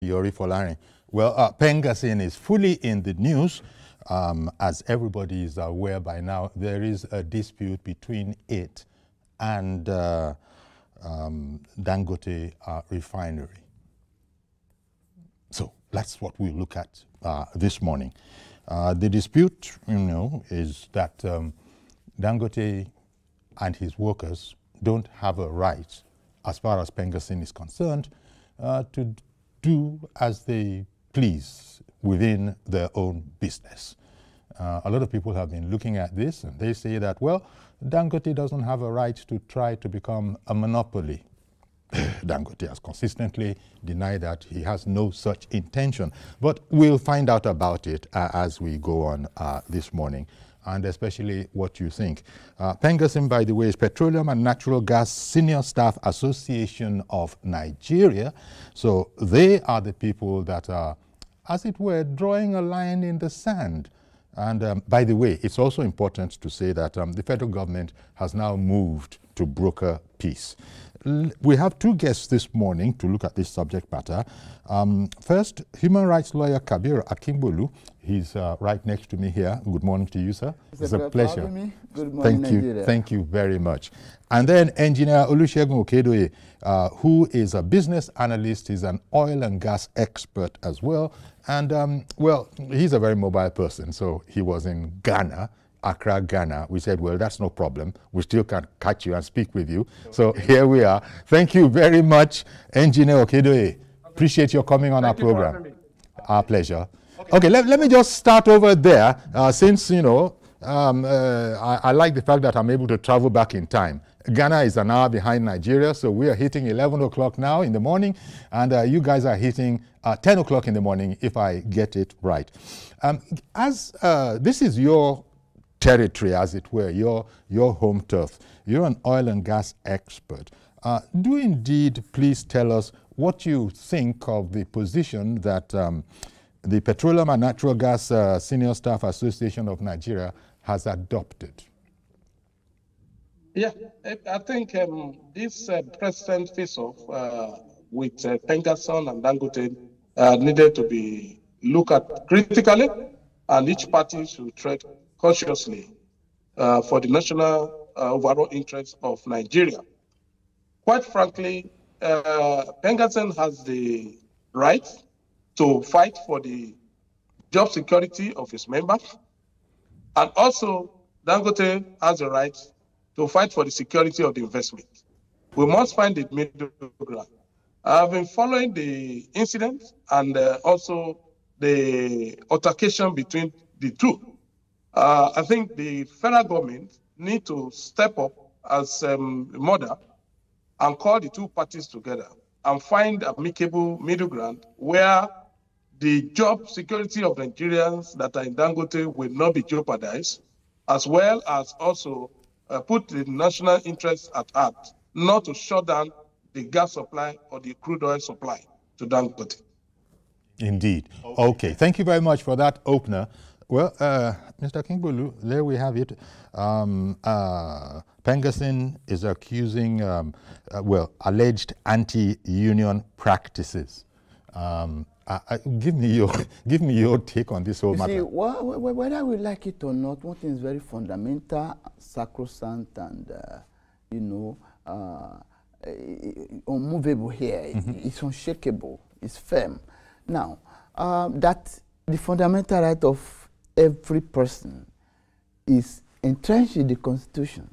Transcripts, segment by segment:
you, Ori Folarin. Well, PENGASSAN is fully in the news. As everybody is aware by now, there is a dispute between it and Dangote refinery. So that's what we'll look at this morning. The dispute, is that Dangote and his workers don't have a right, as far as PENGASSAN is concerned, to do as they please within their own business. A lot of people have been looking at this, and they say that, well, Dangote doesn't have a right to try to become a monopoly. Dangote has consistently denied that. He has no such intention. But we'll find out about it as we go on this morning, and especially what you think. PENGASSAN, by the way, is Petroleum and Natural Gas Senior Staff Association of Nigeria. So they are the people that are, as it were, drawing a line in the sand. And by the way, it's also important to say that the federal government has now moved to broker peace. We have two guests this morning to look at this subject matter. First, human rights lawyer Kabir Akingbolu. He's right next to me here. Good morning to you, sir. It's a pleasure. Good morning, Nigeria. Thank you very much. And then engineer Olusegun Okedoye, who is a business analyst. He's an oil and gas expert as well. And, well, he's a very mobile person. So he was in Ghana, Accra, Ghana. We said, well, that's no problem. We still can catch you and speak with you. So here we are. Thank you very much, Engineer Okedoye. Appreciate your coming on our program. Our pleasure. Okay, let me just start over there, since, I like the fact that I'm able to travel back in time. Ghana is an hour behind Nigeria, so we are hitting 11 o'clock now in the morning, and you guys are hitting 10 o'clock in the morning, if I get it right. This is your territory, as it were, your home turf. You're an oil and gas expert. Do indeed please tell us what you think of the position that the Petroleum and Natural Gas Senior Staff Association of Nigeria has adopted. Yeah, I think this present face-off with PENGASSAN and Dangote needed to be looked at critically, and each party should tread cautiously for the national overall interests of Nigeria. Quite frankly, PENGASSAN has the right to fight for the job security of its members, and also Dangote has the right to fight for the security of the investment. We must find the middle ground. I've been following the incident and also the altercation between the two. I think the federal government need to step up as a mother and call the two parties together and find amicable middle ground where the job security of Nigerians that are in Dangote will not be jeopardized, as well as also put the national interests at heart, not to shut down the gas supply or the crude oil supply to Dangote. Indeed. Okay. Thank you very much for that opener. Well, Mr. Akingbolu, there we have it. PENGASSAN is accusing, alleged anti-union practices. Give me your take on this whole matter. See, whether we like it or not, one thing is very fundamental, sacrosanct, and unmovable here. It's unshakable. It's firm. Now, that the fundamental right of every person is entrenched in the Constitution.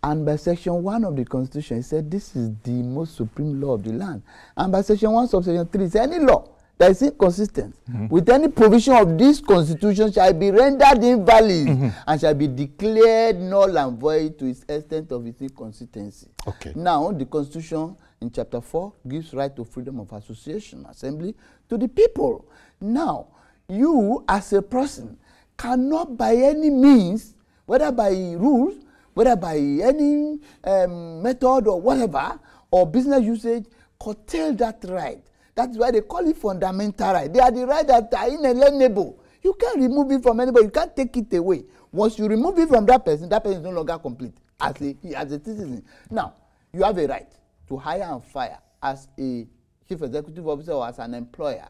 And by Section 1 of the Constitution, it said this is the most supreme law of the land. And by Section 1, Subsection 3, it said any law that is inconsistent with any provision of this Constitution shall be rendered invalid and shall be declared null and void to its extent of its inconsistency. Okay. Now, the Constitution in Chapter 4 gives right to freedom of association, assembly to the people. Now, you as a person cannot by any means, whether by rules, whether by any method or whatever, or business usage, curtail that right. That's why they call it fundamental right. They are the right that are inalienable. You can't remove it from anybody. You can't take it away. Once you remove it from that person is no longer complete as a citizen. Now, you have a right to hire and fire as a chief executive officer or as an employer.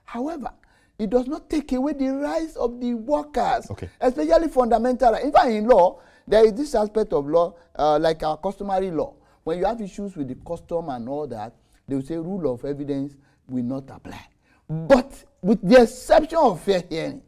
However, it does not take away the rights of the workers, okay, especially fundamental. In fact, in law, there is this aspect of law, like our customary law. When you have issues with the custom and all that, they will say rule of evidence will not apply. But with the exception of fair hearing,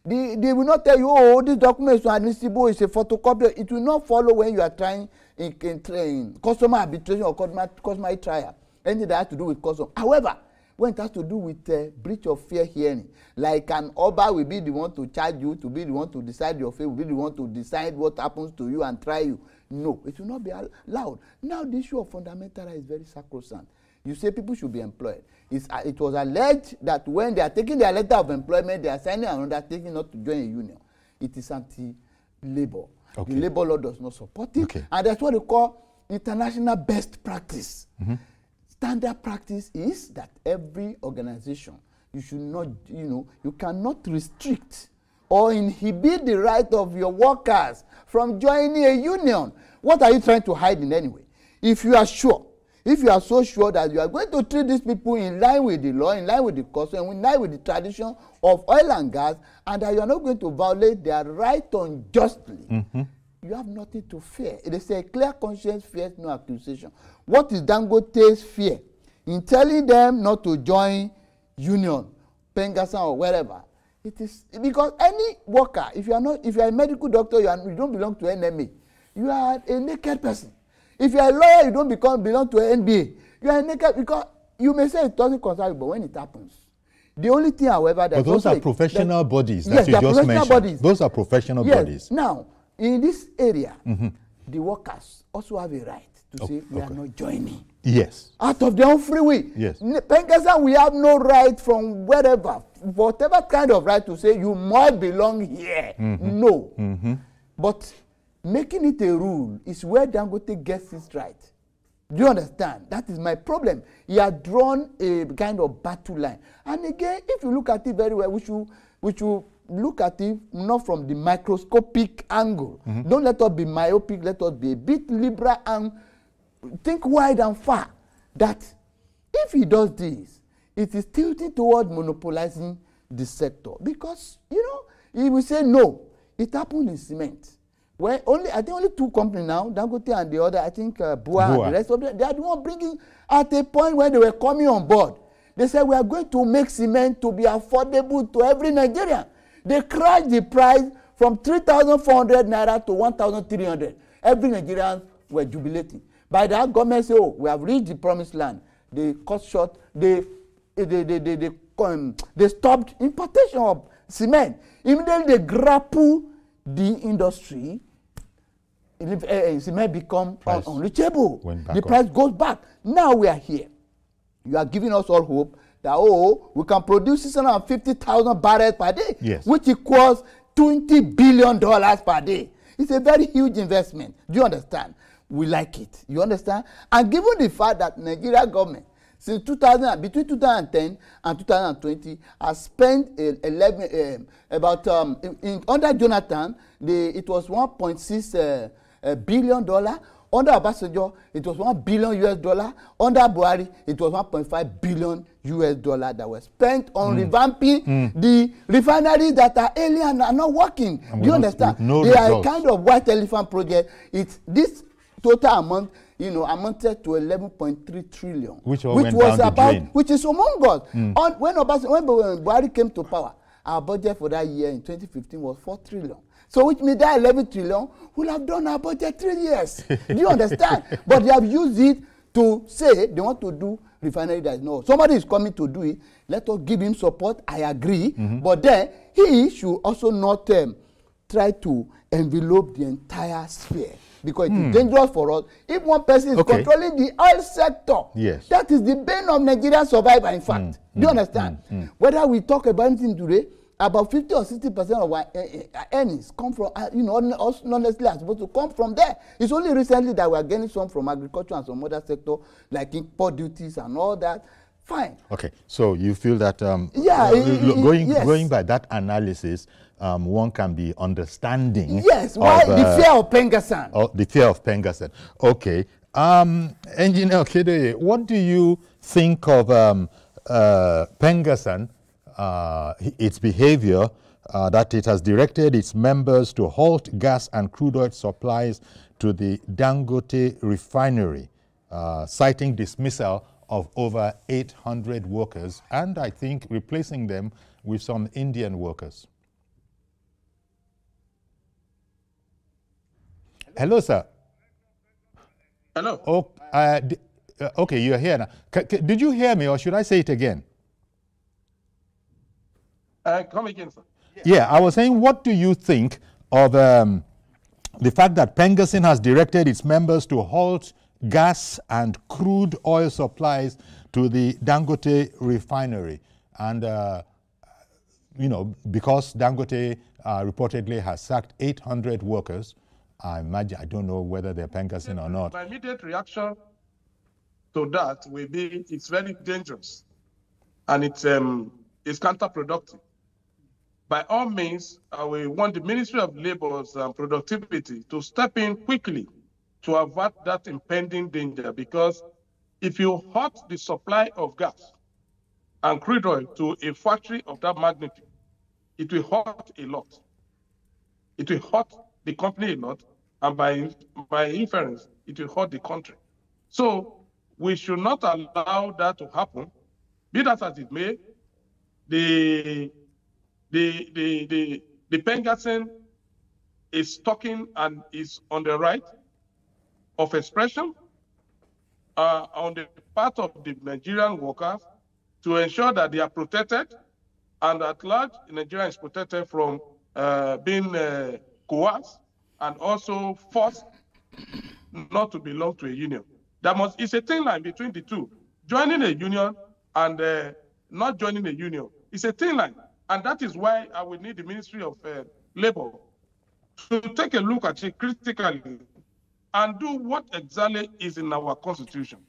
they will not tell you, oh, this document is admissible, it's a photocopy. It will not follow when you are trying in customer arbitration or customary trial, anything that has to do with custom. However, when it has to do with breach of fair hearing, like an Oba will be the one to charge you, to be the one to decide your fate, will be the one to decide what happens to you and try you. No, it will not be allowed. Now, the issue of fundamental right is very sacrosanct. You say people should be employed. It was alleged that when they are taking their letter of employment, they are signing an undertaking not to join a union. It is anti-labor. Okay. The labor law does not support it. Okay. And that's what they call international best practice. Mm-hmm. Standard practice is that every organization, you should not, you cannot restrict or inhibit the right of your workers from joining a union. What are you trying to hide in any way? If you are sure, if you are so sure that you are going to treat these people in line with the law, in line with the custom, in line with the tradition of oil and gas, and that you are not going to violate their right unjustly, mm-hmm, you have nothing to fear. It is a clear conscience fears no accusation. What is Dangote's fear in telling them not to join union, PENGASSAN or wherever? It is because any worker, if you are a medical doctor, you don't belong to NMA. You are a naked person. If you are a lawyer, you don't belong to an NBA. You are a naked, because you may say it doesn't concern you, but when it happens, the only thing, however, that those are professional bodies that you just mentioned. Bodies. Those are professional bodies. Now, in this area, mm-hmm, the workers also have a right to say we are not joining. Yes. Out of their own free will. Yes. PENGASSAN, we have no right from wherever, whatever kind of right to say you must belong here. Mm-hmm. No. Mm-hmm. But making it a rule is where Dangote gets his right. Do you understand? That is my problem. He had drawn a kind of battle line. And again, if you look at it very well, we should look at it not from the microscopic angle. Mm-hmm. Don't let us be myopic. Let us be a bit liberal and think wide and far. That if he does this, it is tilting toward monopolizing the sector. Because, he will say no. It happened in cement. Well, I think only two companies now, Dangote and the other, I think Bua and the rest of them, they are the one bringing, at a point when they were coming on board, they said we are going to make cement to be affordable to every Nigerian. They crashed the price from 3,400 naira to 1,300. Every Nigerian were jubilating. By that, government said, oh, we have reached the promised land. They cut short, they stopped importation of cement. Immediately they grapple the industry, cement become unreachable. The price goes back. Now we are here. You are giving us all hope that, we can produce 650,000 barrels per day, yes, which equals $20 billion per day. It's a very huge investment. Do you understand? We like it. You understand? And given the fact that Nigeria government, since between 2010 and 2020, has spent under Jonathan, it was $1.6 billion. Under Obasanjo, it was $1 billion US. Under Buhari, it was $1.5 billion US that were spent on revamping the refineries that are alien and are not working. Do you understand? They are a kind of white elephant project. This total amount, amounted to 11.3 trillion, which is among us. When Buhari came to power, our budget for that year in 2015 was 4 trillion. So which means that 11 trillion will have done our budget 3 years. Do you understand? But they have used it to say they want to do refinery that is no. Somebody is coming to do it. Let us give him support. I agree. Mm-hmm. But then he should also not try to envelope the entire sphere. Because it is dangerous for us. If one person is controlling the oil sector, yes, that is the bane of Nigerian survival, in fact. Do you understand? Whether we talk about anything today, about 50 or 60% of our earnings come from, not necessarily are supposed to come from there. It's only recently that we are getting some from agriculture and some other sector, like import duties and all that. Fine. Okay, so you feel that going by that analysis, one can be understanding. Yes, why the fear of PENGASSAN? Oh, the fear of PENGASSAN. Okay. Engineer Okedoye, what do you think of PENGASSAN its behavior, that it has directed its members to halt gas and crude oil supplies to the Dangote refinery, citing dismissal of over 800 workers, and I think replacing them with some Indian workers. Hello, sir. Hello. Oh, okay, you're here now. Did you hear me, or should I say it again? Come again, sir. Yeah, I was saying, what do you think of the fact that PENGASSAN has directed its members to halt gas and crude oil supplies to the Dangote refinery? And, you know, because Dangote reportedly has sacked 800 workers, I imagine, I don't know whether they're PENGASSAN or not. My immediate reaction to that will be it's very dangerous and it's counterproductive. By all means, we want the Ministry of Labor's productivity to step in quickly to avert that impending danger, because if you halt the supply of gas and crude oil to a factory of that magnitude, it will hurt a lot. It will hurt the company a lot, and by inference, it will hurt the country. So we should not allow that to happen. Be that as it may, the PENGASSAN is talking and is on the right of expression on the part of the Nigerian workers to ensure that they are protected, and at large, Nigeria is protected from being coerced and also forced not to belong to a union. It's a thin line between the two. Joining a union and not joining a union. It's a thin line. And that is why I will need the Ministry of Labor to take a look at it critically and do what exactly is in our Constitution.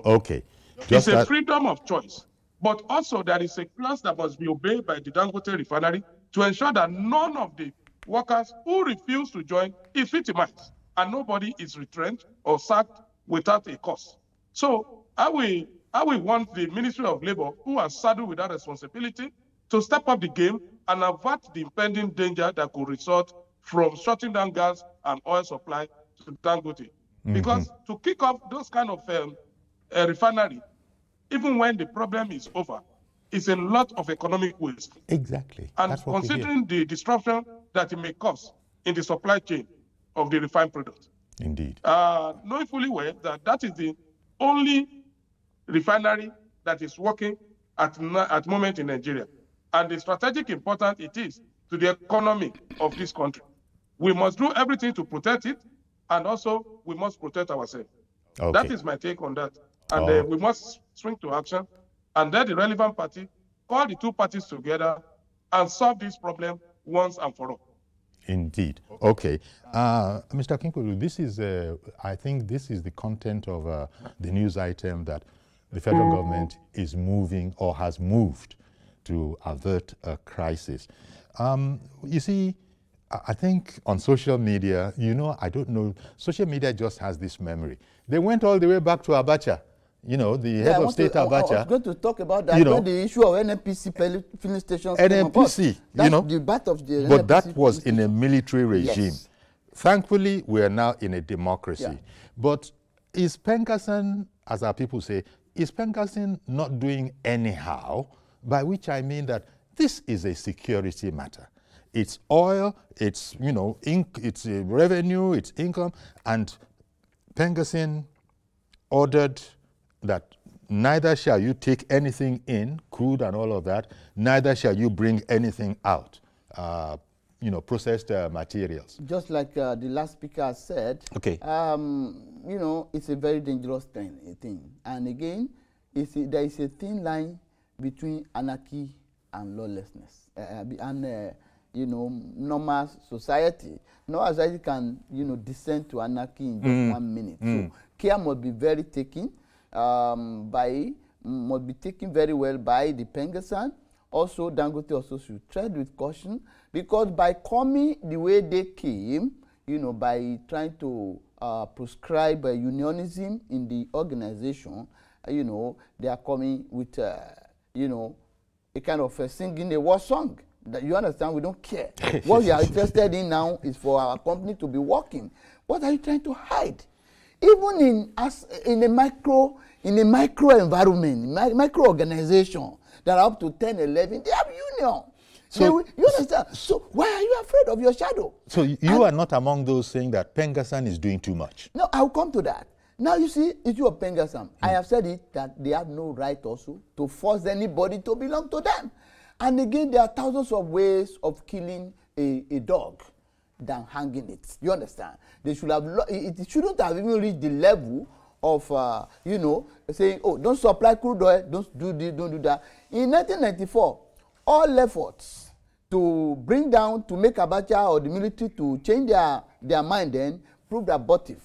Okay. It's a freedom of choice. But also there is a clause that must be obeyed by the Dangote refinery to ensure that none of the workers who refuse to join is victimized and nobody is retrenched or sacked without a cause. So I will want the Ministry of Labor, who are saddled with that responsibility, to step up the game and avert the impending danger that could result from shutting down gas and oil supply to Dangote. Because to kick off those kind of refinery, even when the problem is over, it's a lot of economic waste. Exactly. And considering the disruption that it may cause in the supply chain of the refined product. Indeed. Knowing fully well that that is the only refinery that is working at the moment in Nigeria, and the strategic importance it is to the economy of this country. We must do everything to protect it, and also we must protect ourselves. Okay. That is my take on that. And we must swing to action, and then the relevant party call the two parties together and solve this problem once and for all. Indeed. Okay. Mr. Kinkolu, this is, I think this is the content of the news item that the federal government is moving or has moved to avert a crisis. You see, I think on social media, you know, I don't know, social media just has this memory. They went all the way back to Abacha. You know, the head of state Abacha. I was going to talk about that, you know, the issue of NNPC filling stations. NNPC, you know. The bat of the but NNPC that was in a military regime. Yes. Thankfully, we are now in a democracy. Yeah. But is PENGASSAN, as our people say, is PENGASSAN not doing anyhow? By which I mean that this is a security matter. It's oil, it's, you know, it's revenue, it's income, and PENGASSAN ordered that neither shall you take anything in, crude and all of that, neither shall you bring anything out, you know, processed materials. Just like the last speaker said, okay. You know, it's a very dangerous thing. And again, there is a thin line between anarchy and lawlessness. You know, normal society. No society can, you know, descend to anarchy in just 1 minute. So care must be very taken. Must be taken very well by the PENGASSAN. Also, Dangote also should tread with caution, because by coming the way they came, you know, by trying to prescribe unionism in the organization, you know, they are coming with, you know, kind of singing a war song. That you understand? We don't care. What we are interested in now is for our company to be working. What are you trying to hide? Even in a micro environment, micro organization that are up to 10, 11, they have union. So you understand? So why are you afraid of your shadow? So you are not among those saying that PENGASSAN is doing too much? No, I'll come to that. Now you see, issue of PENGASSAN. I have said it that they have no right also to force anybody to belong to them. And again, there are thousands of ways of killing a dog than hanging it. You understand? They should have. It shouldn't have even reached the level of you know, saying, "Oh, don't supply crude oil, don't do this, don't do that." In 1994, all efforts to bring down, to make Abacha or the military to change their mind then proved abortive.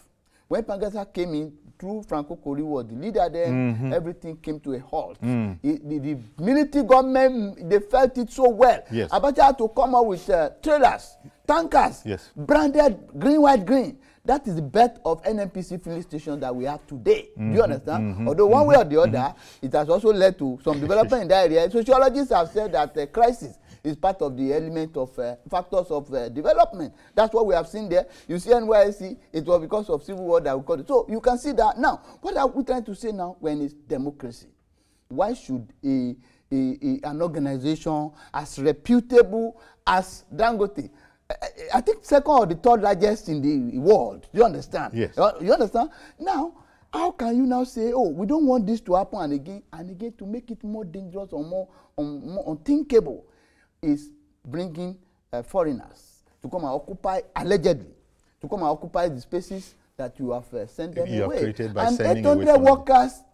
When PENGASSAN came in, through Franco Kori was the leader then, everything came to a halt. The military government, they felt it so well. Yes. Abacha had to come up with trailers, tankers, yes, branded green, white, green. That is the birth of NNPC filling station that we have today. Do you understand? Although one way or the other, it has also led to some development in that area. Sociologists have said that the crisis is part of the element of factors of development. That's what we have seen there. You see NYSC, it was because of civil war that we called it. So you can see that. Now, what are we trying to say now when it's democracy? Why should an organization as reputable as Dangote, I think second or the third largest in the world, you understand? Yes. You understand? Now, how can you now say, oh, we don't want this to happen and again to make it more dangerous or more unthinkable? Is bringing foreigners to come and occupy, allegedly, to come and occupy the spaces that you have sent them you away. Have created by and sending 800 workers,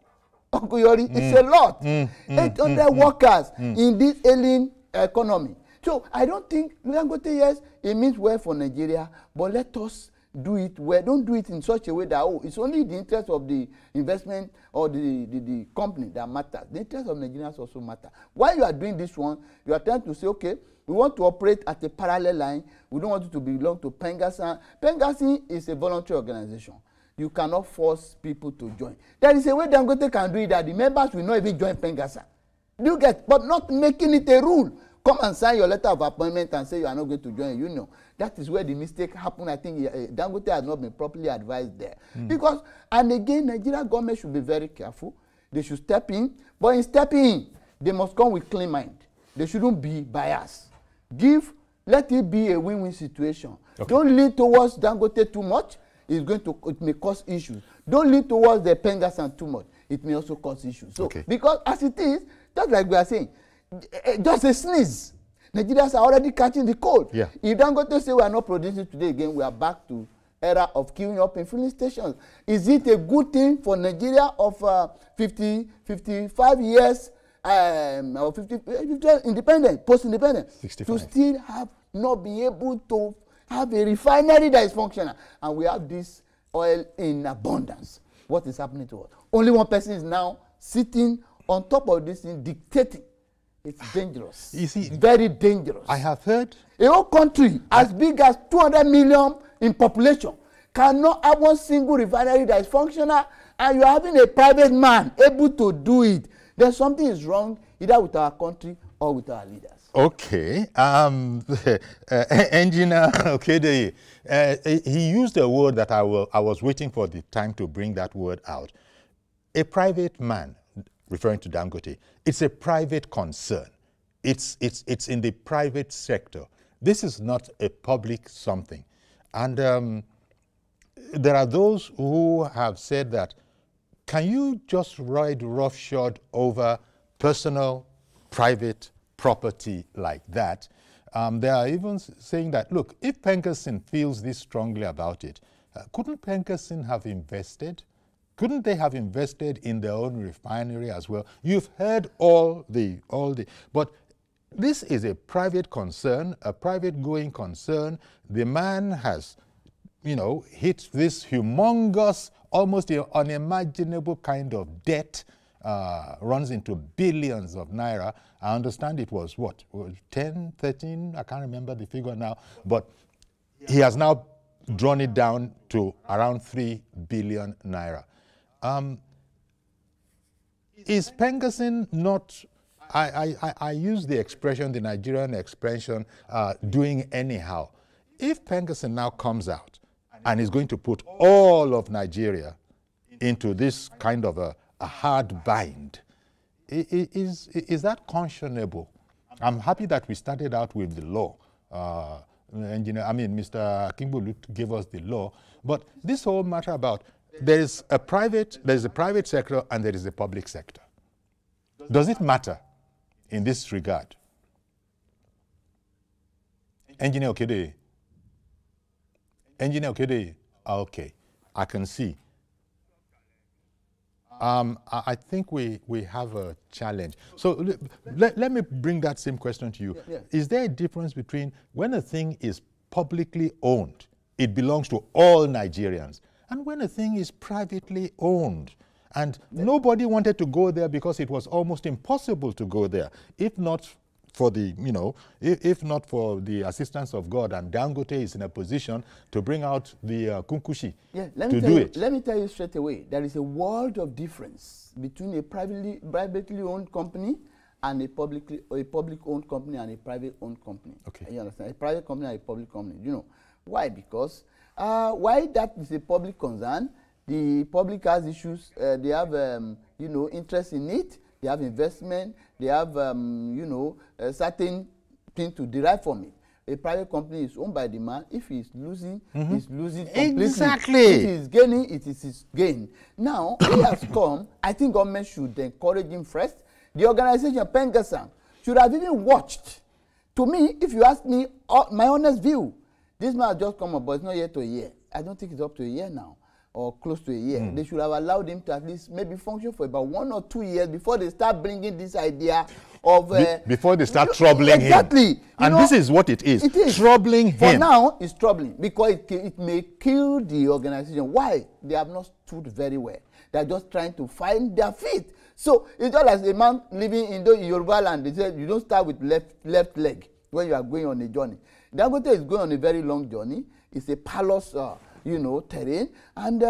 it's a lot. 800 workers in this alien economy. So I don't think Dangote, yes, it means well for Nigeria, but let us do it well. Don't do it in such a way that, oh, it's only the interest of the investment or the company that matters. The interest of Nigerians also matter. While you are doing this one, you are trying to say, okay, we want to operate at a parallel line. We don't want you to belong to PENGASSAN. PENGASSAN is a voluntary organization. You cannot force people to join. There is a way Dangote can do it that the members will not even join PENGASSAN. Do you get? But not making it a rule. Come and sign your letter of appointment and say you are not going to join a union. That is where the mistake happened. I think Dangote has not been properly advised there. Because, and again, Nigeria government should be very careful. They should step in. But in stepping in, they must come with clean mind. They shouldn't be biased. Let it be a win-win situation. Okay. Don't lean towards Dangote too much. It may cause issues. Don't lean towards the PENGASSAN too much. It may also cause issues. So, because as it is, just like we are saying, just a sneeze, Nigerians are already catching the cold. Yeah. If Dangote say we are not producing today again, we are back to era of queuing up in filling stations. Is it a good thing for Nigeria of 55 years or 50 independent, post-independent, to still have not be able to have a refinery that is functional? And we have this oil in abundance. What is happening to us? Only one person is now sitting on top of this thing, dictating. It's dangerous. You see, very dangerous. I have heard a whole country as big as 200 million in population cannot have one single refinery that is functional, and you are having a private man able to do it. Then something is wrong either with our country or with our leaders. Okay. Engineer Okede, he used a word that I was waiting for the time to bring that word out. A private man, referring to Dangote, it's a private concern. It's in the private sector. This is not a public something. And there are those who have said that, can you just ride roughshod over personal, private property like that? They are even saying that, look, if PENGASSAN feels this strongly about it, couldn't PENGASSAN have invested? Couldn't they have invested in their own refinery as well? You've heard all the, but this is a private concern, a private going concern. The man has, you know, hit this humongous, almost unimaginable kind of debt, runs into billions of naira. I understand it was what, 10, 13, I can't remember the figure now, but he has now drawn it down to around 3 billion naira. Is PENGASSAN not I use the expression, the Nigerian expression, doing anyhow. If PENGASSAN now comes out and is going to put all of Nigeria into this kind of a hard bind, is that conscionable? I'm happy that we started out with the law. Mr. Kimbolu gave us the law, but this whole matter about there's a private sector and there is a public sector. Does it matter in this regard? Engineer Okede. Okay, I can see. I think we have a challenge. So let me bring that same question to you. Yeah. Is there a difference between when a thing is publicly owned, it belongs to all Nigerians, and when a thing is privately owned? And nobody wanted to go there because it was almost impossible to go there, if not for the, if not for the assistance of God, and Dangote is in a position to bring out the kunkushi to do it. Let me tell you straight away, there is a world of difference between a privately owned company and a public owned company and a private owned company. Okay. You understand? A private company and a public company. You know why? Because why that is a public concern. The public has issues. They have interest in it. They have investment, they have, certain things to derive from it. A private company is owned by the man. If he's losing, he's losing completely. Exactly. If he's gaining, it is his gain. Now, he has come. I think government should encourage him first. The organization, PENGASSAN, should have even watched. To me, if you ask me, my honest view, this man has just come up, but it's not yet to a year. I don't think it's up to a year now, or close to a year. They should have allowed him to at least maybe function for about 1 or 2 years before they start bringing this idea of... before they start troubling him. Exactly. And this is what it is. It is. Troubling him. For now, it's troubling because it may kill the organization. Why? They have not stood very well. They are just trying to find their feet. So it's just as a man living in Yoruba land. They said you don't start with left leg when you are going on a journey. Dangote is going on a very long journey. It's a palace... terrain, and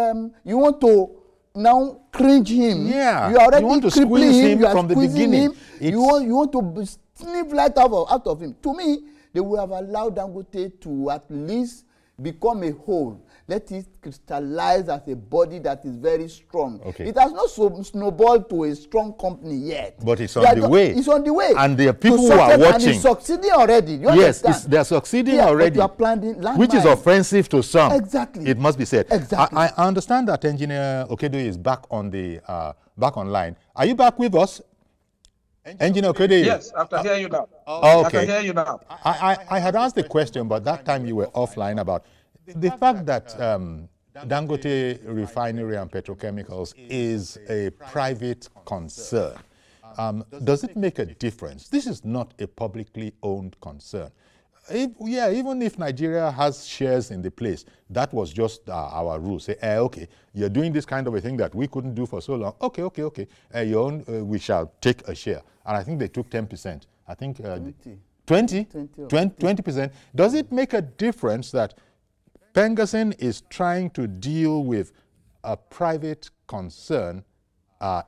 you want to now cringe him. Yeah, you already want to squeeze him from the beginning. You want to sniff light out of him. To me, they would have allowed Dangote to at least become a whole. Let it crystallize as a body that is very strong. Okay. It has not snowballed to a strong company yet. But it's on the way. It's on the way. And there are people who are watching. And it's succeeding already. You yes, they're succeeding already. But you are planting landmines. Which is offensive to some. Exactly. It must be said. Exactly. I understand that Engineer Okedo is back on the back online. Are you back with us? Engineer Okedo? Yes, I can hear you now. Okay. I can hear you now. I had asked the question, but that time you were offline about the fact that Dangote Refinery and Petrochemicals is a private concern. Does it make a difference? This is not a publicly owned concern. Even if Nigeria has shares in the place, that was just our rule. Say, okay, you're doing this kind of a thing that we couldn't do for so long. Okay. We shall take a share. And I think they took 10%. I think 20%. Does it make a difference that PENGASSAN is trying to deal with a private concern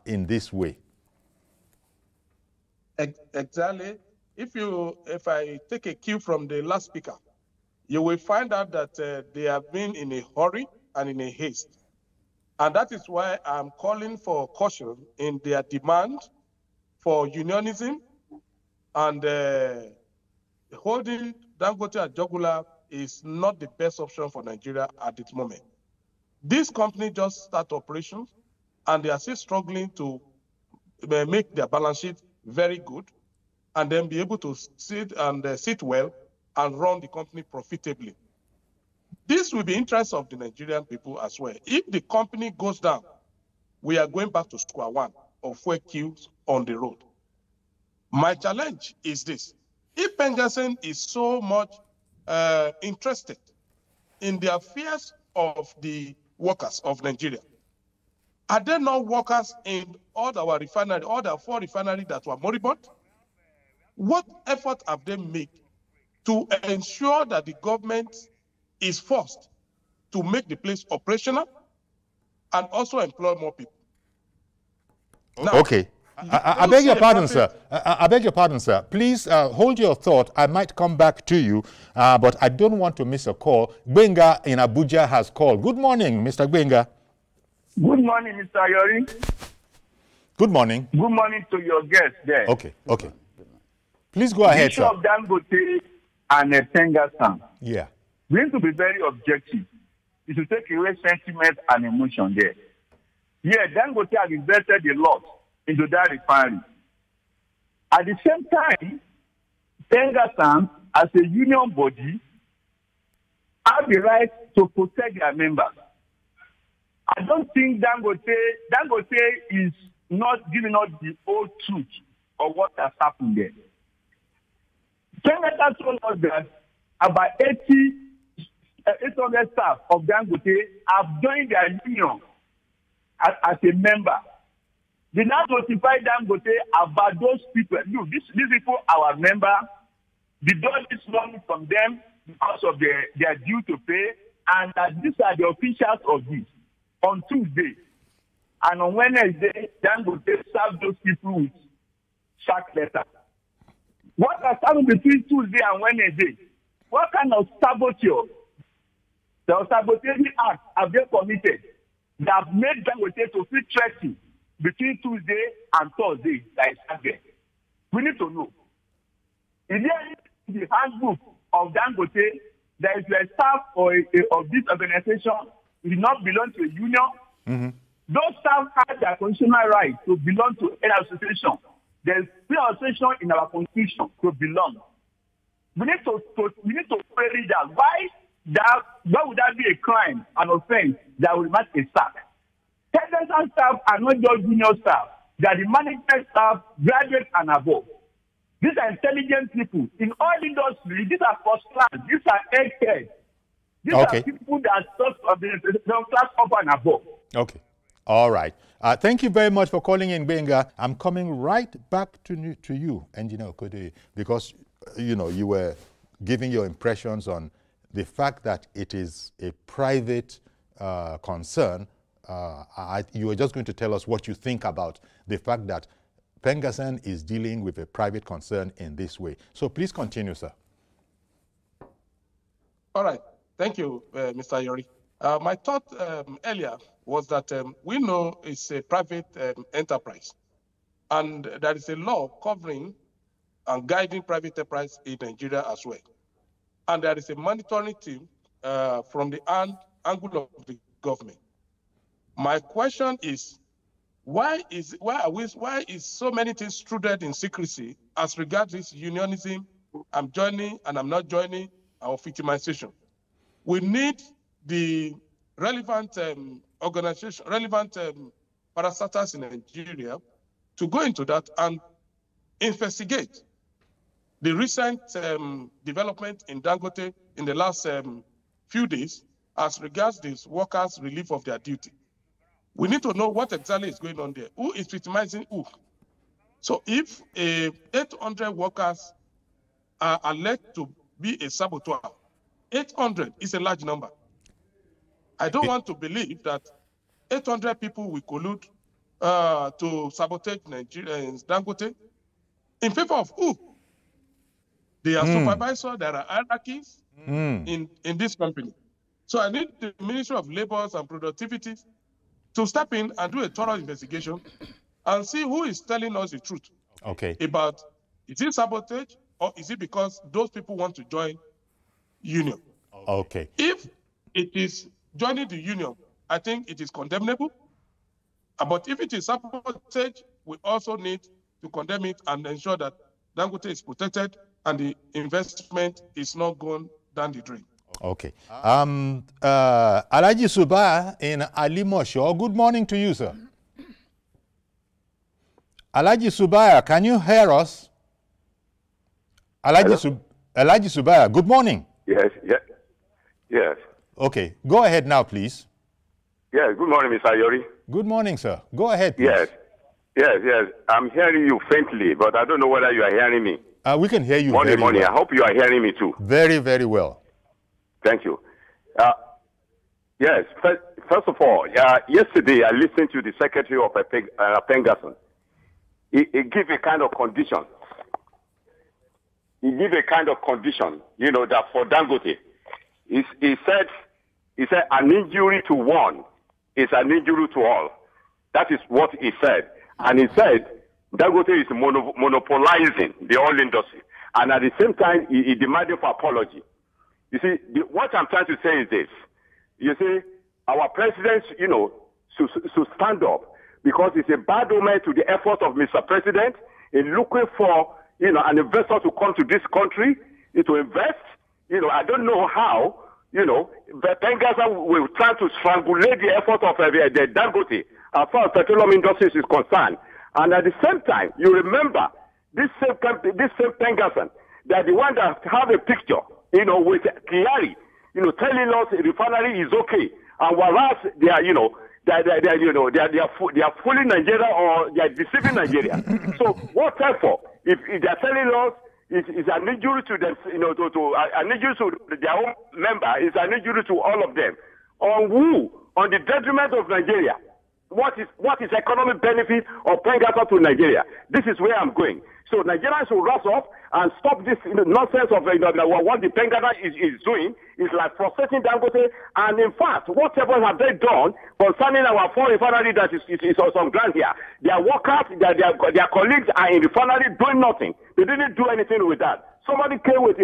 in this way? Exactly. If I take a cue from the last speaker, you will find out that they have been in a hurry and in a haste. And that is why I'm calling for caution in their demand for unionism, and holding Dangote at jugular is not the best option for Nigeria at this moment. This company just started operations, and they are still struggling to make their balance sheet very good, and then be able to sit well and run the company profitably. This will be interest of the Nigerian people as well. If the company goes down, we are going back to square one of fuel queues on the road. My challenge is this: if PENGASSAN is so much interested in the affairs of the workers of Nigeria, are there not workers in all our refineries, all the 4 refineries that were moribund? What effort have they made to ensure that the government is forced to make the place operational and also employ more people? Now, Okay. I beg your pardon, sir. I beg your pardon, sir. Please hold your thought. I might come back to you, but I don't want to miss a call. Benga in Abuja has called. Good morning, Mr. Benga. Good morning, Mr. Yori. Good morning. Good morning to your guest there. Okay, okay. Please go ahead, issue sir. of Dangote and PENGASSAN. Yeah. We need to be very objective. We should take away sentiment and emotion there. Yeah, Dangote has invested a lot into that refinery. At the same time, PENGASSAN, as a union body, have the right to protect their members. I don't think Dangote is not giving us the whole truth of what has happened there. PENGASSAN told us that about 800 staff of Dangote have joined their union as a member. They now notify Dangote about those people. Look, these people are our member. We don't get money from them because of their due to pay, and that these are the officials of this. On Tuesday and on Wednesday, Dangote served those people with sack letter. What has happened between Tuesday and Wednesday? What kind of sabotage, the sabotaging act have they committed that have made Dangote to feel threatened between Tuesday and Thursday that is happening? We need to know. Is there in the handbook of Dangote that is a staff of this organization will not belong to a union? Mm-hmm. Those staff have their constitutional right to belong to an association. There's free association in our constitution to belong. We need to query that. Why would that be a crime, an offense that will match a sack? Technical staff are not just junior staff. They are the management staff, graduates and above. These are intelligent people. In all industries, these are first class. These are eggheads. These are people that are the class up and above. Okay. All right. Thank you very much for calling in, Benga. I'm coming right back to you, Engineer Okode, because, you know, you were giving your impressions on the fact that it is a private concern. You were just going to tell us what you think about the fact that PENGASSAN is dealing with a private concern in this way. So please continue, sir. All right. Thank you, Mr. Yori. My thought earlier was that we know it's a private enterprise, and there is a law covering and guiding private enterprise in Nigeria as well. And there is a monitoring team from the angle of the government. My question is, why is so many things struded in secrecy as regards this unionism? I'm joining and I'm not joining, our victimization. We need the relevant organization, relevant parastatals in Nigeria to go into that and investigate the recent development in Dangote in the last few days as regards this workers' relief of their duty. We need to know what exactly is going on there. Who is victimizing who? So if 800 workers are alleged to be a saboteur, 800 is a large number. I don't want to believe that 800 people will collude to sabotage Nigerians, Dangote, in favor of who? They are supervisors, there are hierarchies in this company. So I need the Ministry of Labor and Productivity to step in and do a thorough investigation and see who is telling us the truth about, is it sabotage or is it because those people want to join union? Okay. If it is joining the union, I think it is condemnable. But if it is sabotage, we also need to condemn it and ensure that Dangote is protected and the investment is not going down the drain. Okay. Alhaji Suba in Alimosho, good morning to you, sir. Alhaji Subaya, can you hear us? Alhaji Subaya, good morning. Yes. Okay, go ahead now, please. Yes, good morning, Mr. Yori. Good morning, sir. Go ahead, please. Yes. I'm hearing you faintly, but I don't know whether you are hearing me. We can hear you very well. I hope you are hearing me too. Very, very well. Thank you. Yes, first of all, yesterday I listened to the secretary of PENGASSAN. he gave a kind of condition. He gave a kind of condition, you know, that for Dangote, he said an injury to one is an injury to all. That is what he said. And he said Dangote is monopolizing the oil industry. And at the same time, he demanded for apology. You see, what I'm trying to say is this. You see, our president, you know, should stand up, because it's a bad omen to the effort of Mr. President in looking for, you know, an investor to come to this country to invest. You know, I don't know how, you know, PENGASSAN will try to strangulate the effort of the Dangote as far as petroleum industries is concerned. And at the same time, you remember, this same PENGASSAN, they're the one that have a picture, you know, with Kyari, you know, telling us the refinery is okay. And whereas they are, you know, they are fooling Nigeria, or they are deceiving Nigeria. So what therefore, if they are telling us it's an injury to them, you know, an injury to their own member, is an injury to all of them. On who? On the detriment of Nigeria. What is economic benefit of PENGASSAN to Nigeria? This is where I'm going. So Nigerians should rise up and stop this nonsense of what the PENGASSAN is doing. Is like frustrating Dangote. And in fact, whatever have they done concerning our foreign refinery that is on some ground here? Their workers, their colleagues are in refinery doing nothing. They didn't do anything with that. Somebody came with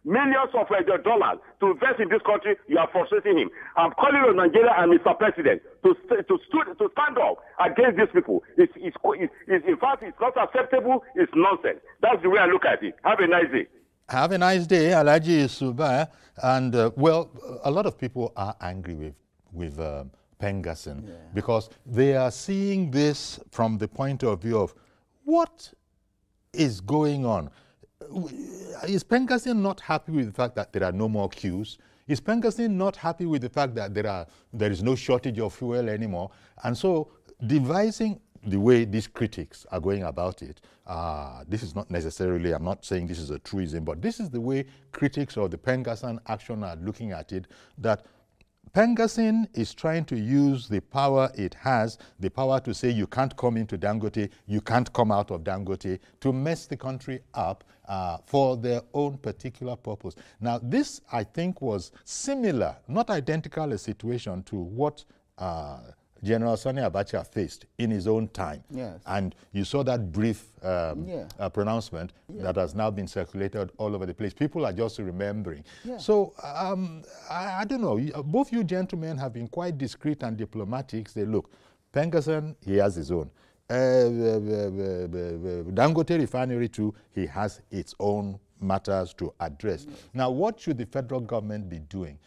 millions of dollars to invest in this country. You are frustrating him. I'm calling on Nigeria and Mr. President to stand up against these people. In fact, it's not acceptable. It's nonsense. That's the way I look at it. Have a nice day. Have a nice day, Alhaji Suba. And well, a lot of people are angry with PENGASSAN, because they are seeing this from the point of view of what is going on. Is PENGASSAN not happy with the fact that there are no more queues? Is PENGASSAN not happy with the fact that there is no shortage of fuel anymore? And so devising the way these critics are going about it, this is not necessarily, I'm not saying this is a truism, but this is the way critics of the PENGASSAN action are looking at it, that PENGASSAN is trying to use the power it has, the power to say you can't come into Dangote, you can't come out of Dangote, to mess the country up for their own particular purpose. Now, this, I think, was similar, not identical a situation to what General Sani Abacha faced in his own time. Yes. And you saw that brief pronouncement that has now been circulated all over the place. People are just remembering. Yeah. So I don't know. Both you gentlemen have been quite discreet and diplomatic. Say, look, PENGASSAN, he has his own. Dangote refinery too, he has its own matters to address. Now, what should the federal government be doing?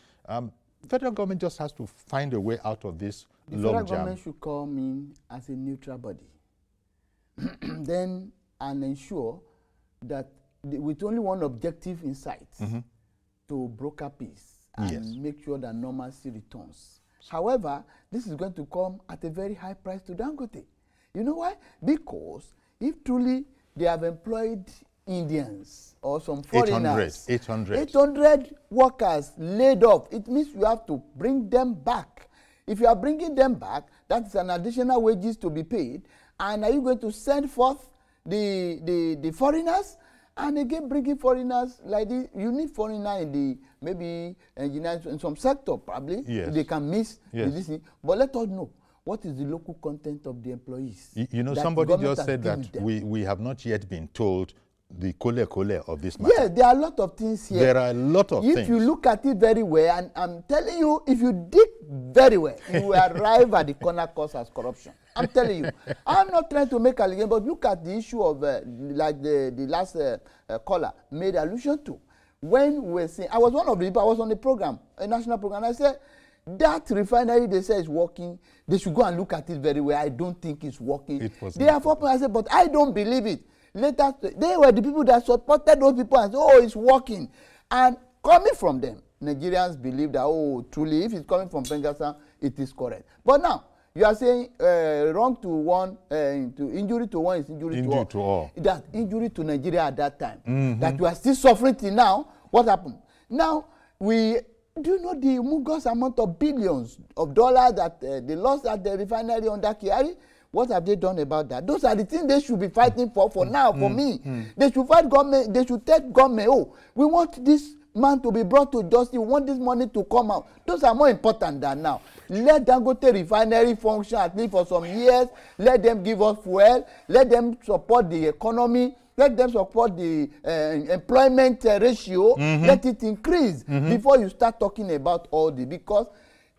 Federal government just has to find a way out of this long jam. The federal government should come in as a neutral body, then and ensure that with only one objective in sight, to broker peace and make sure that normalcy returns. However, this is going to come at a very high price to Dangote. You know why? Because if truly they have employed Indians or some foreigners, 800 workers laid off, it means you have to bring them back. If you are bringing them back, that's an additional wages to be paid. And are you going to send forth the foreigners? And again, bringing foreigners like this, you need foreigner in the maybe engineers in some sector probably. Yes. They can miss this thing. But let us know, what is the local content of the employees? You know, somebody just said that we have not yet been told the kole of this matter. Yes, there are a lot of things here. There are a lot of things. If you look at it very well, and I'm telling you, if you dig very well, you will arrive at the corner cause as corruption. I'm telling you. I'm not trying to make allegation, but look at the issue of, like the last caller made allusion to. When we were saying, I was one of the people, I was on the program, a national program, and I said, that refinery they say is working, they should go and look at it very well. I don't think it's working. They are for I said, but I don't believe it. Later, they were the people that supported those people and said, oh, it's working. And coming from them, Nigerians believe that, oh, truly, if it's coming from PENGASSAN, it is correct. But now, you are saying wrong to one, to injury to one is injury to all. That injury to Nigeria at that time, that we are still suffering till now. What happened? Now, do you know the humongous amount of billions of dollars that they lost at the refinery under Kyari? What have they done about that? Those are the things they should be fighting for now, for me. They should fight government. They should tell government, oh, we want this man to be brought to justice. We want this money to come out. Those are more important than now. Let Dangote refinery function at least for some years. Let them give us fuel. Let them support the economy. Let them support the employment ratio. Let it increase before you start talking about all this. Because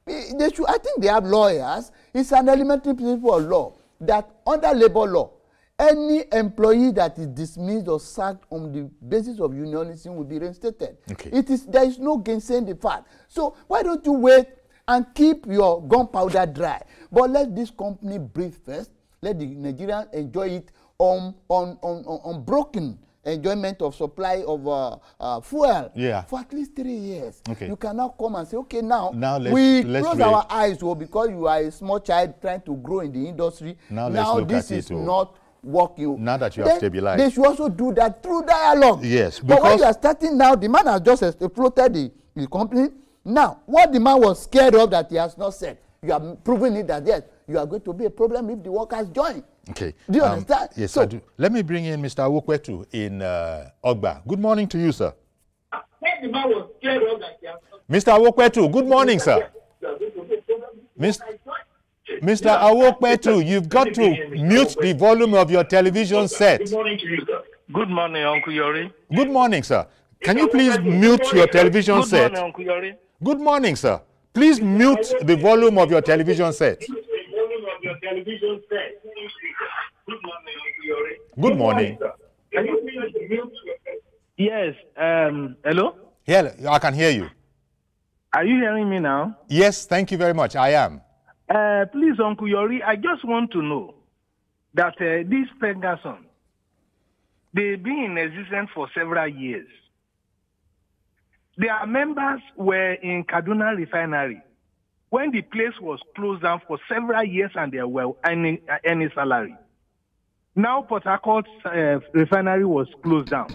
they should, I think they have lawyers. It's an elementary principle of law that under labor law, any employee that is dismissed or sacked on the basis of unionism will be reinstated. There is no gainsaying the fact. So why don't you wait and keep your gunpowder dry? But let this company breathe first. Let the Nigerians enjoy it on broken enjoyment of supply of fuel for at least 3 years. You cannot come and say, okay, now let's close our eyes because you are a small child trying to grow in the industry. Now this is not working. Now that you have stabilized. They should also do that through dialogue. Yes. But when you are starting now, the man has just floated the company. Now, what the man was scared of that he has not said, you are proving it that yes, you are going to be a problem if the workers join. Okay. Do you understand? Yes, so, I do. Let me bring in Mr. Awokwetu in Ogba. Good morning to you, sir. The man was scared of that he has Mr. Awokwetu, good morning, sir. Mr. Awokwetu, you've got to mute the volume of your television set. Good morning to you, sir. Good morning, Uncle Yori. Good morning, sir. Can you please mute your television set? Good morning, Uncle Yori. Good morning, sir. Please mute the volume of your television set. Good morning. Yes. Hello? Yeah, I can hear you. Are you hearing me now? Yes, thank you very much. I am. Please, Uncle Yori, I just want to know that this PENGASSAN, they've been in existence for several years. Their members were in Kaduna Refinery when the place was closed down for several years and they were earning any salary. Now Port Harcourt Refinery was closed down.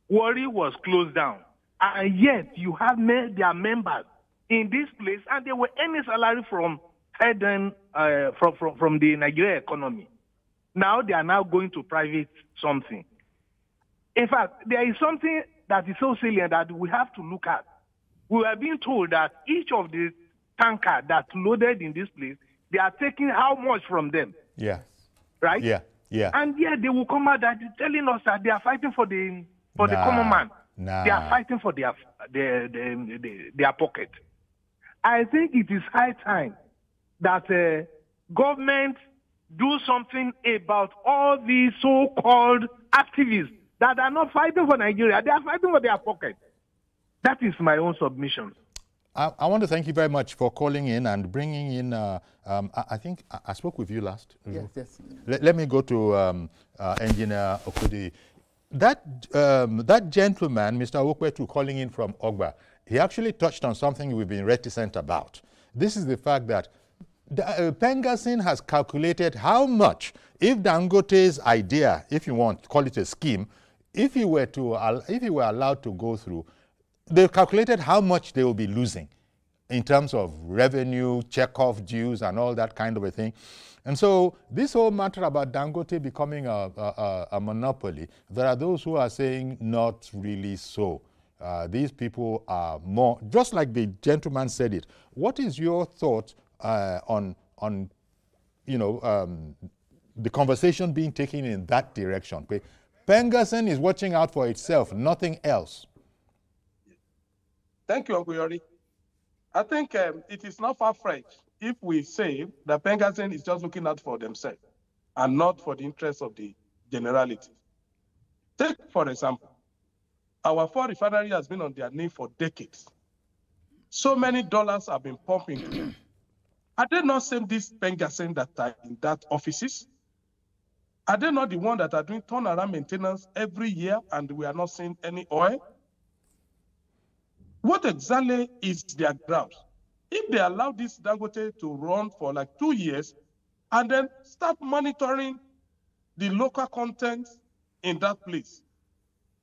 Warri was closed down. And yet you have made their members in this place and they were earning salary from the Nigerian economy. Now they are now going to private something. In fact, there is something that is so salient that we have to look at. We are being told that each of the tanker that's loaded in this place, they are taking how much from them? Yeah. Right? Yeah. Yeah. And yet they will come out that telling us that they are fighting for the common man. They are fighting for their pocket. I think it is high time that government do something about all these so-called activists that are not fighting for Nigeria. They are fighting for their pocket. That is my own submission. I want to thank you very much for calling in and bringing in, I think I spoke with you last. Yes, yes. Let me go to Engineer Okudi. That gentleman, Mr. Awokwetu, calling in from Ogba, he actually touched on something we've been reticent about. This is the fact that PENGASSAN has calculated how much, if Dangote's idea, if you want, call it a scheme, if he were allowed to go through, they've calculated how much they will be losing in terms of revenue, check-off dues, and all that kind of a thing. And so this whole matter about Dangote becoming a monopoly, there are those who are saying not really so. These people are more, just like the gentleman said it. What is your thought on the conversation being taken in that direction? PENGASSAN is watching out for itself, nothing else. Thank you, Uncle Yori. I think it is not far-fetched if we say that PENGASSAN is just looking out for themselves and not for the interests of the generality. Take, for example, our 4 refinery has been on their knee for decades. So many dollars have been pumping. Are they not saying this PENGASSAN that are in that offices? Are they not the ones that are doing turnaround maintenance every year and we are not seeing any oil? What exactly is their grounds? If they allow this Dangote to run for like 2 years and then start monitoring the local content in that place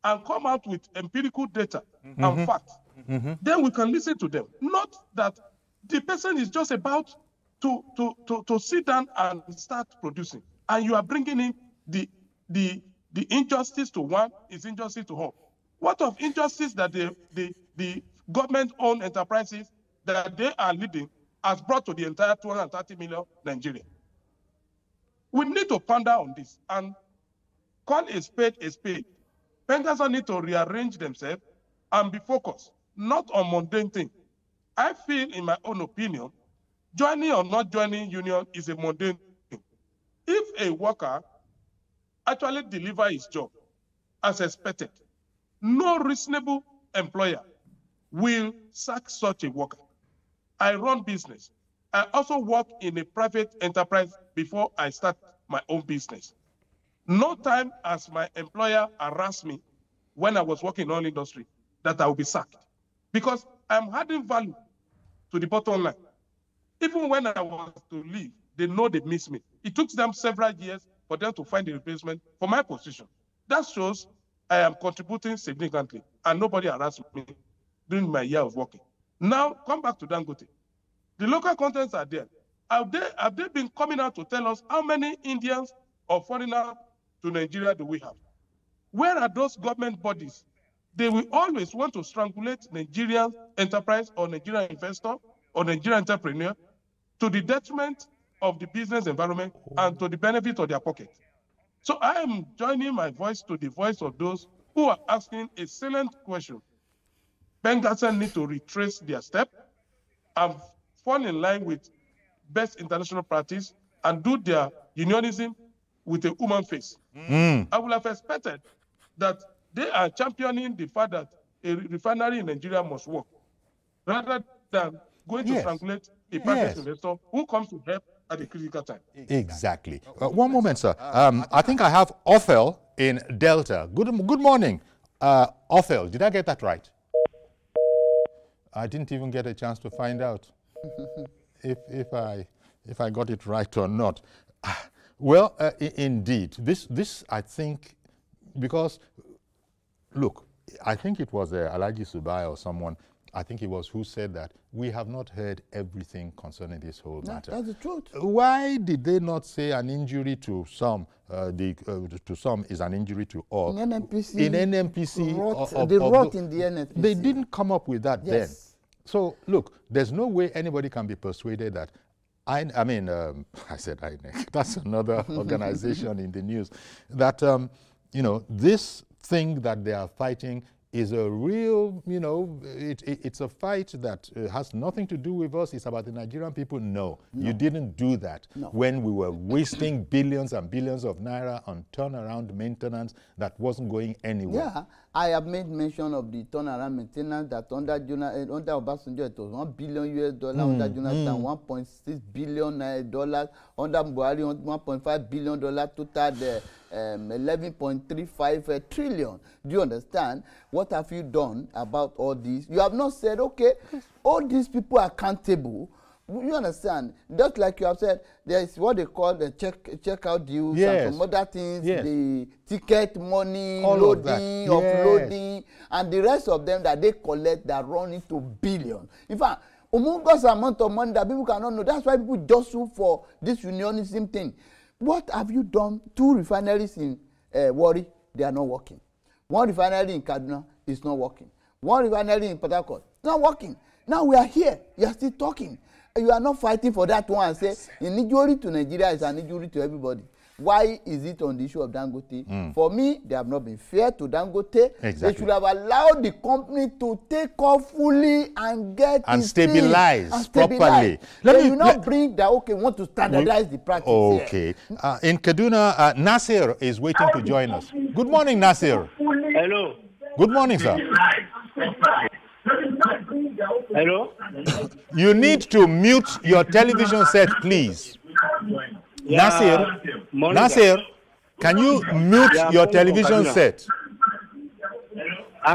and come out with empirical data and facts, then we can listen to them. Not that the person is just about to sit down and start producing. And you are bringing in the injustice to one is injustice to all. What of injustice that the government-owned enterprises that they are leading has brought to the entire 230 million Nigeria? We need to ponder on this and call a spade a spade. PENGASSAN need to rearrange themselves and be focused, not on mundane things. I feel, in my own opinion, joining or not joining union is a mundane thing. If a worker actually delivers his job as expected, no reasonable employer will sack such a worker. I run business. I also work in a private enterprise before I start my own business. No time as my employer harassed me when I was working in oil industry that I will be sacked, because I'm adding value to the bottom line. Even when I was to leave, they know they miss me. It took them several years for them to find a replacement for my position. That shows I am contributing significantly, and nobody harassed me during my year of working. Now, come back to Dangote. The local contents are there. Have they been coming out to tell us how many Indians or foreigners to Nigeria do we have? Where are those government bodies? They will always want to strangulate Nigerian enterprise or Nigerian investor or Nigerian entrepreneur to the detriment of the business environment and to the benefit of their pocket. So I am joining my voice to the voice of those who are asking a salient question. PENGASSAN need to retrace their step and fall in line with best international practice and do their unionism with a human face. I would have expected that they are championing the fact that a refinery in Nigeria must work, rather than going to strangulate a private investor who comes to help at a critical time. Exactly. One moment, sir. I think I have Othel in Delta. Good morning, Othel. Did I get that right? I didn't even get a chance to find out if I got it right or not. Well, indeed, this I think, because look, I think it was Alhaji Subai or someone, I think it was, who said that we have not heard everything concerning this whole matter. That's the truth. Why did they not say an injury to some, to some is an injury to all? In NNPC. In NNPC. They wrote in the NNPC. They didn't come up with that then. So look, there's no way anybody can be persuaded that, I said INEC, that's another organization in the news, that, you know, this thing that they are fighting is a real, you know, it's a fight that has nothing to do with us. It's about the Nigerian people. No, you didn't do that when we were wasting billions and billions of naira on turnaround maintenance that wasn't going anywhere. Yeah, I have made mention of the turnaround maintenance that under Obasanjo it was $1 billion, under Jonathan $1.6 billion, under Buhari $1.5 billion, total 11.35 trillion. Do you understand? What have you done about all this? You have not said, okay, all these people are accountable. You understand? Just like you have said, there is what they call the checkout dues and some other things, the ticket money, all loading, offloading, and the rest of them that they collect that run into billions. In fact, humongous amount of money that people cannot know. That's why people just sue for this unionism thing. What have you done? 2 refineries in Warri, they are not working. 1 refinery in Kaduna is not working. 1 refinery in Port Harcourt, not working. Now we are here. You are still talking. You are not fighting for that one and say an injury to Nigeria is an injury to everybody. Why is it on the issue of Dangote? For me, they have not been fair to Dangote. They should have allowed the company to take off fully and get and stabilize properly. They will not bring that, okay, we want to standardize the practice. Okay. In Kaduna, Nasir is waiting to join us. Good morning, Nasir. Hello. Good morning, sir. Hello. You need to mute your television set, please. Nasir, can you mute your television set?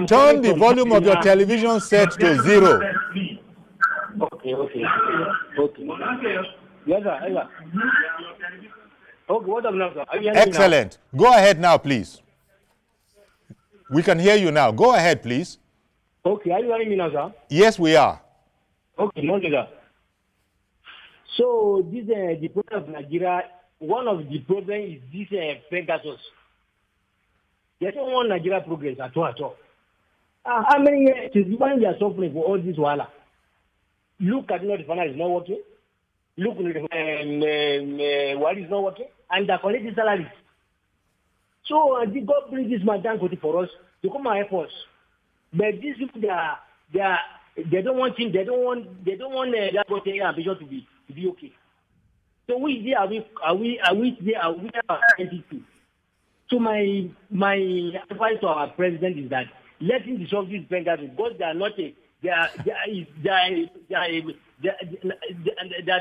Turn the volume of your television set to 0. Okay. Yes, sir. Okay, what now, sir? Excellent. Go ahead now, please. We can hear you now. Go ahead, please. Okay, are you hearing me now, sir? Yes, we are. Okay, morning, sir. So this the problem of Nigeria, one of the problems is this Pegasus. They don't want Nigeria progress at all. How many years is when we are suffering for all this wahala? Look at the refinery is not working. Look, what is not working, and they're collecting salaries. So the God bring this man Dangote for us to come and help us. But these people, they don't want him. They don't want Dangote ambition to be okay. So we are we identity. So my advice to our president is that let him dissolve this Benghazi because they are not they are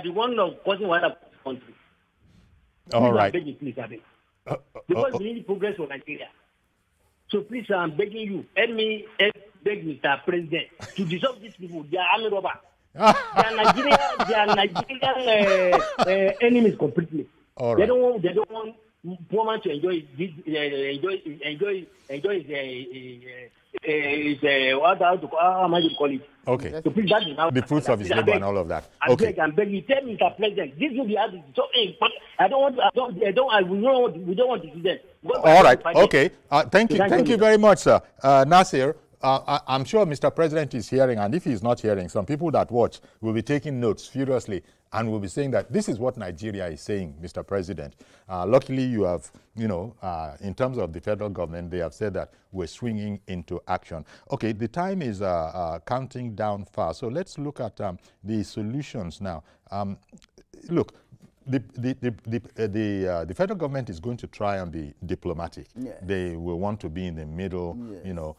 the one of causing what happened in the country. All right. Please, because we need progress for Nigeria. So please, I'm begging you, help me beg Mr. President to dissolve these people. They are army robbers. They are Nigerian enemies completely. All right. They don't want poor man to enjoy how am I to call it? Okay. So please, that is the fruits of his labor and all of that. Okay. I'm begging you, tell Mr. President, this will be added. So, but we don't want to see them. All right. Okay. Thank you very much, sir. Nasir, I'm sure Mr. President is hearing, and if he's not hearing, some people that watch will be taking notes furiously and will be saying that this is what Nigeria is saying, Mr. President. Luckily, you have, in terms of the federal government, they have said that we're swinging into action. Okay, the time is counting down fast, so let's look at the solutions now. Look, the federal government is going to try and be diplomatic. Yeah. They will want to be in the middle, yes.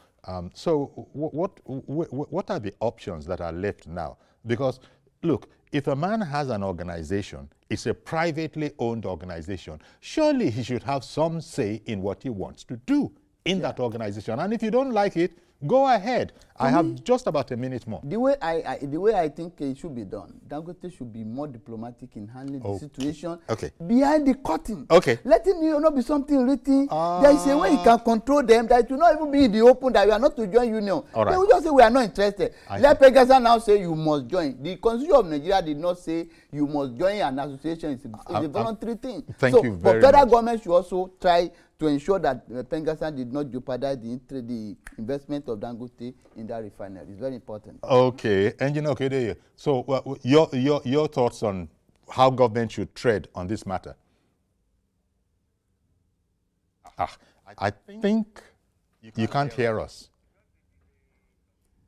So what are the options that are left now? Because, look, if a man has an organization, it's a privately owned organization, surely he should have some say in what he wants to do in that organization. And if you don't like it, go ahead. I have just about a minute more. The way I think it should be done, Dangote should be more diplomatic in handling the situation behind the curtain. Okay. Letting you not be something written. There is a way he can control them that it will not even be in the open that you are not to join union. All right. They will just say we are not interested. Let PENGASSAN now say you must join. The Constitution of Nigeria did not say you must join an association. It's a voluntary thing. Thank you very much. But federal government should also try to ensure that PENGASSAN did not jeopardize the investment of Dangote in that refinery. It's very important. Okay, Engineer Okede, so your thoughts on how government should tread on this matter? I think you can't hear us.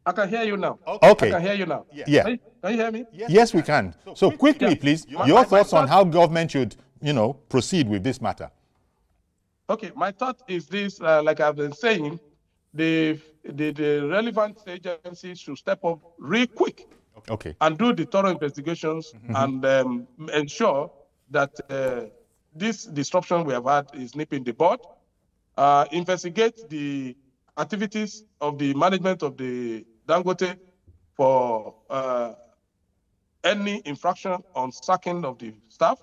I can hear you now. Okay. I can hear you now. Yeah. Can you hear me? Yes, we can. So quickly, please, your thoughts on how government should, proceed with this matter. Okay, my thought is this, like I've been saying, the relevant agencies should step up real quick and do the thorough investigations and ensure that this disruption we have had is nipping the bud, investigate the activities of the management of the Dangote for any infraction on sacking of the staff,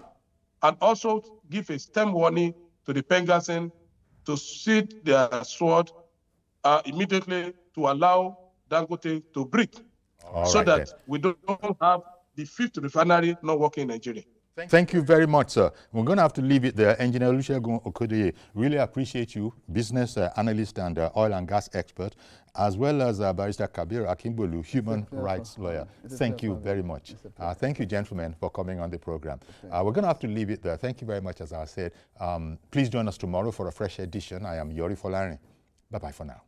and also give a stern warning to the PENGASSAN to sheath their sword immediately to allow Dangote to breathe, that we don't have the fifth refinery not working in Nigeria. Thank you very much, sir. We're going to have to leave it there. Engineer Olusegun Okodoye, really appreciate you, business analyst and oil and gas expert, as well as Barrister Kabir Akimbolu, human rights lawyer. Thank you very much. Thank you, gentlemen, for coming on the program. We're going to have to leave it there. Thank you very much, as I said. Please join us tomorrow for a fresh edition. I am Yori Folari. Bye-bye for now.